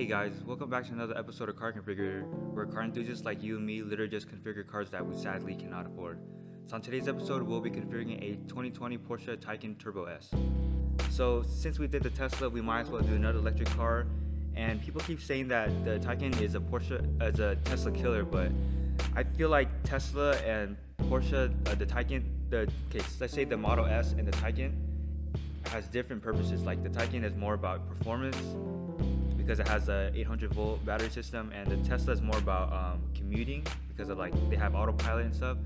Hey guys, welcome back to another episode of Car Configurator, where car enthusiasts like you and me literally just configure cars that we sadly cannot afford. So on today's episode, we'll be configuring a 2020 Porsche Taycan Turbo S. So since we did the Tesla, we might as well do another electric car. And people keep saying that the Taycan is a Tesla killer, but I feel like Tesla and Porsche, the Taycan, let's say the Model S and the Taycan has different purposes. Like the Taycan is more about performance, because it has a 800 volt battery system, and the Tesla is more about commuting because of they have autopilot and stuff.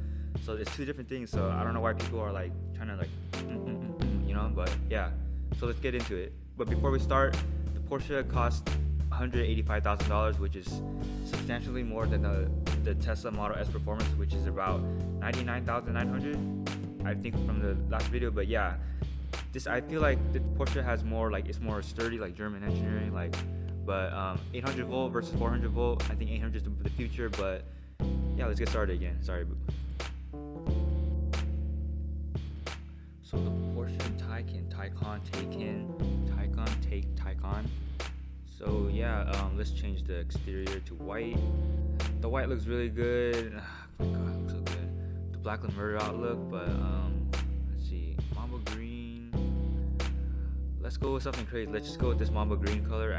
So it's two different things. So I don't know why people are trying to but yeah. So let's get into it. But before we start, the Porsche costs $185,000, which is substantially more than the Tesla Model S Performance, which is about $99,900, I think, from the last video. But yeah, I feel like the Porsche has more it's more sturdy, German engineering, But 800 volt versus 400 volt, I think 800 is the future. But yeah, let's get started again. Sorry. So the Porsche Taycan. So yeah, let's change the exterior to white. The white looks really good. Oh my god, it looks so good. The black will murder outlook, but let's see, Mamba green. Let's go with something crazy. Let's just go with this Mamba green color.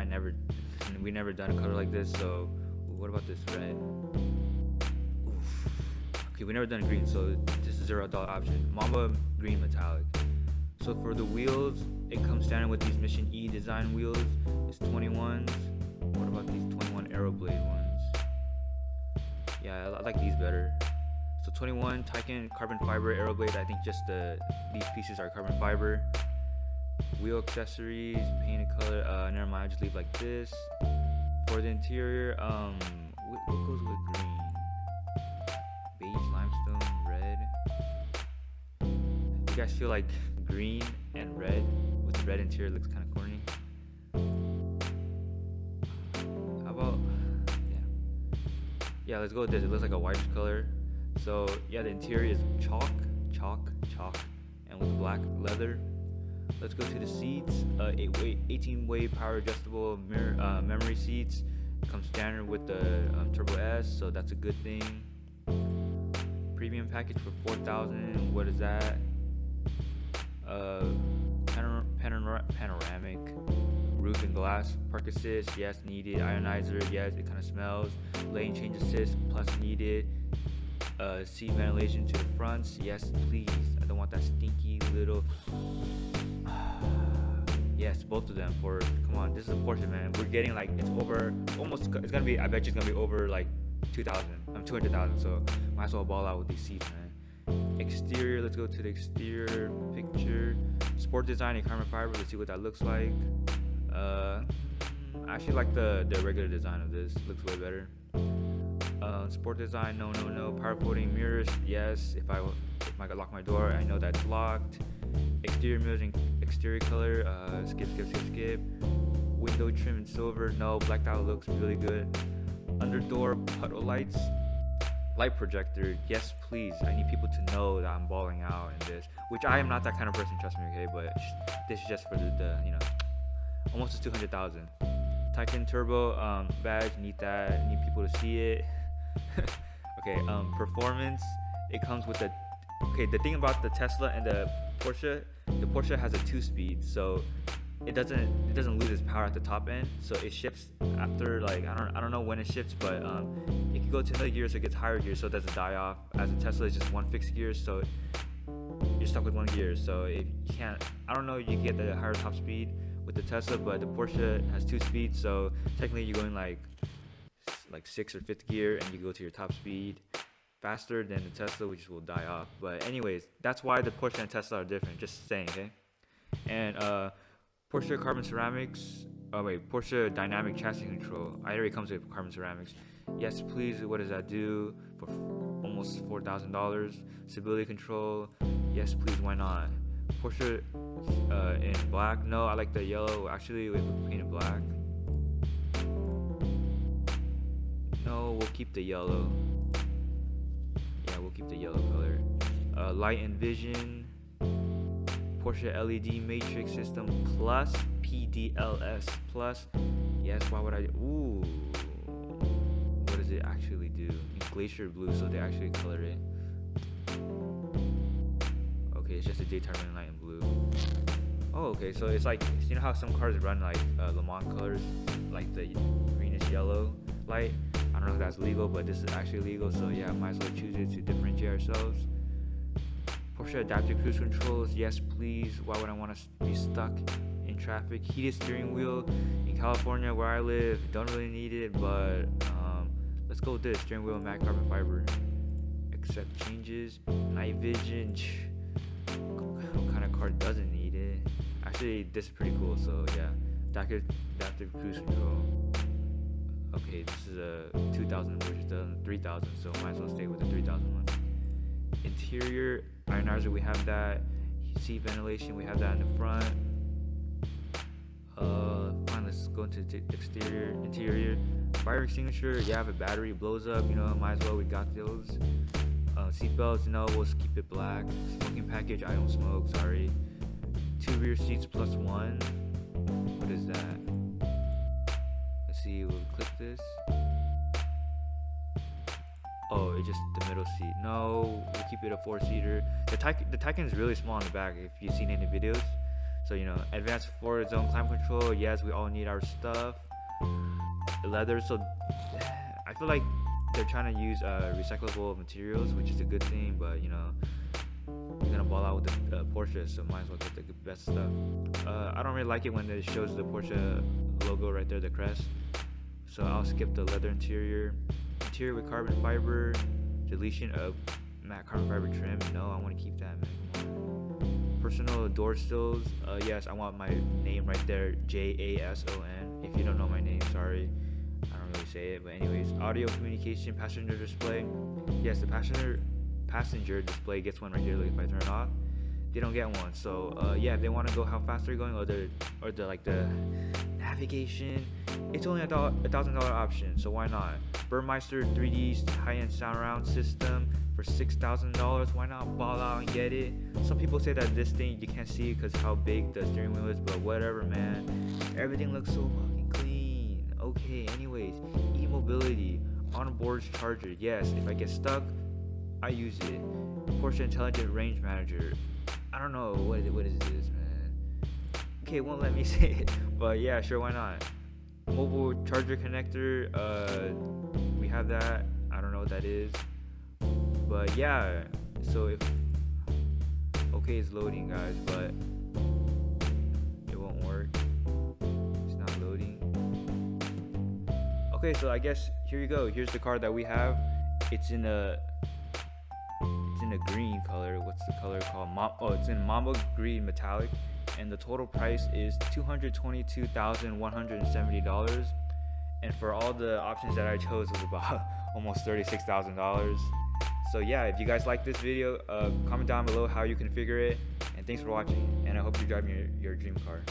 We never done a color like this. So what about this red? Oof. Okay, we never done green, so this is $0 option. Mamba green metallic. So for the wheels, it comes standard with these Mission E design wheels. It's 21s. What about these 21 Aeroblade ones? Yeah, I like these better. So 21 Taycan carbon fiber Aeroblade. I think just these pieces are carbon fiber. Wheel accessories, painted color. Never mind, I just leave like this. For the interior, what goes with green? Beige, limestone, red. You guys feel like green and red with the red interior looks kind of corny? How about yeah, let's go with this. It looks like a whitish color. So yeah, the interior is chalk, and with black leather. Let's go to the seats. 18-way power adjustable memory seats. Comes standard with the Turbo S, so that's a good thing. Premium package for $4,000. What is that? Panoramic roof and glass. Park assist, yes, needed. Ionizer, yes, it kind of smells. Lane change assist, plus needed. Seat ventilation to the fronts, yes, please. I don't want that stinky little. Yes, both of them. Come on, this is a Porsche, man. We're getting it's over almost. It's gonna be. I bet you it's gonna be over 200,000. So might as well ball out with these seats, man. Exterior. Let's go to the exterior picture. Sport design and carbon fiber. Let's see what that looks like. I actually like the regular design of this. Looks way better. Sport design. No. Power folding mirrors. Yes. If I lock my door, I know that's locked. Exterior mirrors and exterior color. Skip. Window trim in silver. No. Blacked out looks really good. Under door puddle lights. Light projector. Yes, please. I need people to know that I'm balling out in this. Which I am not that kind of person, trust me, okay? But this is just for the almost 200,000. Taycan Turbo badge. Need that. Need people to see it. Okay. Performance. It comes with the thing about the Tesla and the Porsche has a 2-speed, so it doesn't lose its power at the top end, so it shifts after I don't know when it shifts, but it can go to another gear, so it gets higher gear, so it doesn't die off. As a Tesla, it's just one fixed gear, so you're stuck with one gear. So if you can't, I don't know, you can get the higher top speed with the Tesla, but the Porsche has 2 speeds, so technically you're going like 6th or 5th gear, and you go to your top speed faster than the Tesla, which will die off. But anyways, that's why the Porsche and Tesla are different, just saying, okay? And Porsche carbon ceramics, Porsche dynamic chassis control. I already comes with carbon ceramics. Yes, please. What does that do for almost $4,000? Stability control. Yes, please. Why not? Porsche in black. No, I like the yellow. Actually, we paint it black. No, we'll keep the yellow. Yeah, we'll keep the yellow color. Light and vision. Porsche LED matrix system plus PDLS plus. Yes, why would I? Ooh, what does it actually do? In glacier blue, so they actually color it. Okay, it's just a daytime running light in blue. Oh, okay, so it's like, you know how some cars run like Le Mans colors, like the greenish yellow light. I don't know if that's legal, but this is actually legal, so yeah, might as well choose it to differentiate ourselves. Porsche adaptive cruise controls, yes please. Why would I want to be stuck in traffic? Heated steering wheel in California where I live, don't really need it, but let's go with this. Steering wheel matte carbon fiber. Accept changes. Night vision. What kind of car doesn't need it? Actually, this is pretty cool, so yeah. Adaptive cruise control. Okay, this is a 2000 version, the 3000, so might as well stay with the 3000 one. Interior ionizer, we have that. Seat ventilation, we have that in the front. Fine, let's go into the exterior. Interior, fire extinguisher, yeah, if a battery blows up, you know, might as well, we got those. Seat belts, no, we'll just keep it black. Smoking package, I don't smoke, sorry. 2 rear seats plus 1. What is that? Let's see, we'll click this. Oh, it's just the middle seat. No, we'll keep it a 4-seater. The Taycan is really small in the back if you've seen any videos. So, you know, advanced forward zone climate control. Yes, we all need our stuff. Leather, so I feel like they're trying to use recyclable materials, which is a good thing, but you know, you're gonna ball out with the Porsche, so might as well get the best stuff. I don't really like it when it shows the Porsche logo right there, the crest, so I'll skip the leather interior. Interior with carbon fiber, deletion of matte carbon fiber trim. No, I want to keep that, man. Personal door sills. Yes, I want my name right there, Jason. If you don't know my name, sorry, I don't really say it, but anyways. Audio communication, passenger display. Yes, the passenger display gets one right here. Like if I turn it off, they don't get one. So yeah, if they want to go how fast they're going, or the like the navigation, it's only $1,000 option, so why not? Burmeister 3D high-end surround system for $6,000. Why not ball out and get it? Some people say that this thing you can't see because how big the steering wheel is, but whatever, man. Everything looks so fucking clean. Okay, anyways, e-mobility, onboard charger. Yes, if I get stuck, I use it. Porsche Intelligent Range Manager. I don't know what is this, man. Okay, it won't let me say it, but yeah, sure, why not? Mobile charger connector, we have that. I don't know what that is, but yeah. So if okay, it's loading, guys, but it won't work. It's not loading. Okay, so I guess here you go. Here's the car that we have. It's in a green color. What's the color called? It's in Mamba green metallic, and the total price is $222,170. And for all the options that I chose was about almost $36,000. So yeah, if you guys like this video, comment down below how you configure it, and thanks for watching, and I hope you're driving your dream car.